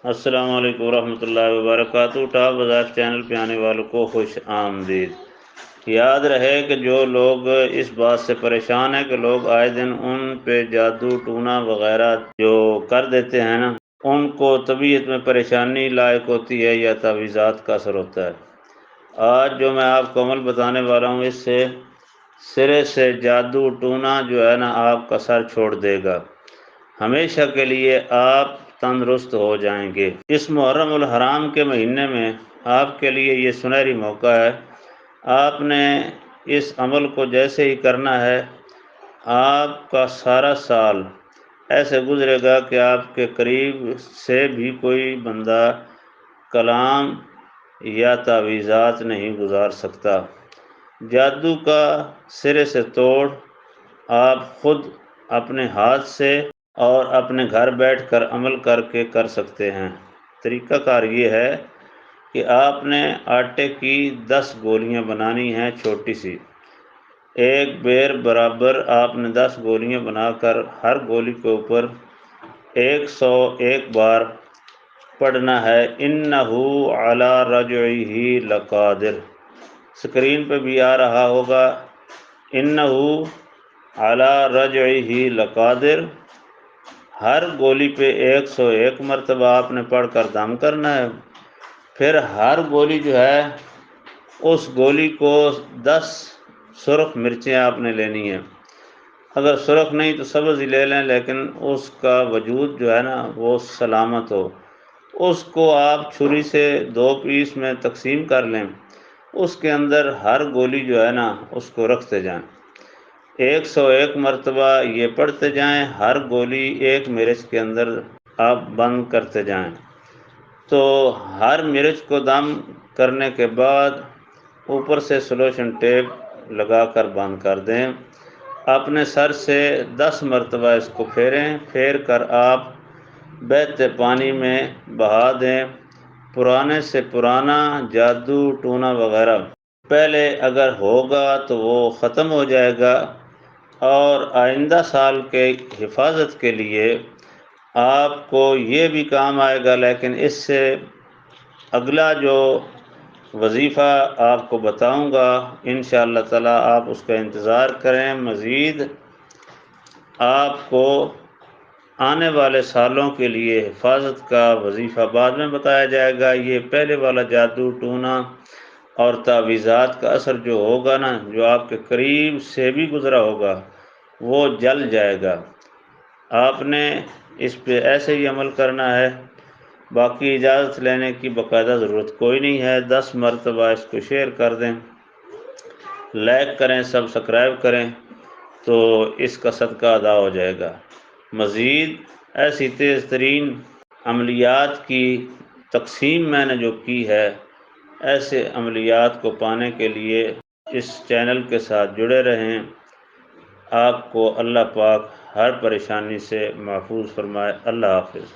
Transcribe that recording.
السلام علیکم ورحمۃ اللہ وبرکاتہ۔ ٹاپ بازار چینل پہ آنے والوں کو خوش آمدید۔ یاد رہے کہ جو لوگ اس بات سے پریشان ہیں کہ لوگ آئے دن ان پہ جادو ٹونا وغیرہ جو کر دیتے ہیں نا، ان کو طبیعت میں پریشانی لاحق ہوتی ہے یا تعویذات کا اثر ہوتا ہے۔ آج جو میں آپ کو عمل بتانے والا ہوں، اس سے سرے سے جادو ٹونا جو ہے نا آپ کا سر چھوڑ دے گا، ہمیشہ کے لیے آپ تندرست ہو جائیں گے۔ اس محرم الحرام کے مہینے میں آپ کے لیے یہ سنہری موقع ہے۔ آپ نے اس عمل کو جیسے ہی کرنا ہے، آپ کا سارا سال ایسے گزرے گا کہ آپ کے قریب سے بھی کوئی بندہ کلام یا تعویذات نہیں گزار سکتا۔ جادو کا سرے سے توڑ آپ خود اپنے ہاتھ سے اور اپنے گھر بیٹھ کر عمل کر سکتے ہیں۔ طریقہ کار یہ ہے کہ آپ نے آٹے کی 10 گولیاں بنانی ہیں، چھوٹی سی ایک بیر برابر آپ نے 10 گولیاں بنا کر ہر گولی کے اوپر 101 بار پڑھنا ہے انہو علی رجعہ لقادر۔ اسکرین پہ بھی آ رہا ہوگا انہو علی رجعہ لقادر۔ ہر گولی پہ 101 مرتبہ آپ نے پڑھ کر دم کرنا ہے۔ پھر ہر گولی جو ہے اس گولی کو 10 سرخ مرچیں آپ نے لینی ہیں۔ اگر سرخ نہیں تو سبز ہی لے لیں، لیکن اس کا وجود جو ہے نا وہ سلامت ہو۔ اس کو آپ چھری سے 2 پیس میں تقسیم کر لیں۔ اس کے اندر ہر گولی جو ہے نا اس کو رکھتے جائیں، 101 مرتبہ یہ پڑھتے جائیں، ہر گولی 1 مرچ کے اندر آپ بند کرتے جائیں۔ تو ہر مرچ کو دم کرنے کے بعد اوپر سے سلوشن ٹیپ لگا کر بند کر دیں۔ اپنے سر سے 10 مرتبہ اس کو پھیر کر آپ بہتے پانی میں بہا دیں۔ پرانے سے پرانا جادو ٹونا وغیرہ پہلے اگر ہوگا تو وہ ختم ہو جائے گا، اور آئندہ سال کے حفاظت کے لیے آپ کو یہ بھی کام آئے گا۔ لیکن اس سے اگلا جو وظیفہ آپ کو بتاؤں گا انشاءاللہ تعالی آپ اس کا انتظار کریں۔ مزید آپ کو آنے والے سالوں کے لیے حفاظت کا وظیفہ بعد میں بتایا جائے گا۔ یہ پہلے والا جادو ٹونا اور تعویذات کا اثر جو ہوگا نا، جو آپ کے قریب سے بھی گزرا ہوگا، وہ جل جائے گا۔ آپ نے اس پہ ایسے ہی عمل کرنا ہے، باقی اجازت لینے کی باقاعدہ ضرورت کوئی نہیں ہے۔ 10 مرتبہ اس کو شیئر کر دیں، لائک کریں، سبسکرائب کریں، تو اس کا صدقہ ادا ہو جائے گا۔ مزید ایسی تیز ترین عملیات کی تقسیم میں نے جو کی ہے، ایسے عملیات کو پانے کے لیے اس چینل کے ساتھ جڑے رہیں۔ آپ کو اللہ پاک ہر پریشانی سے محفوظ فرمائے۔ اللہ حافظ۔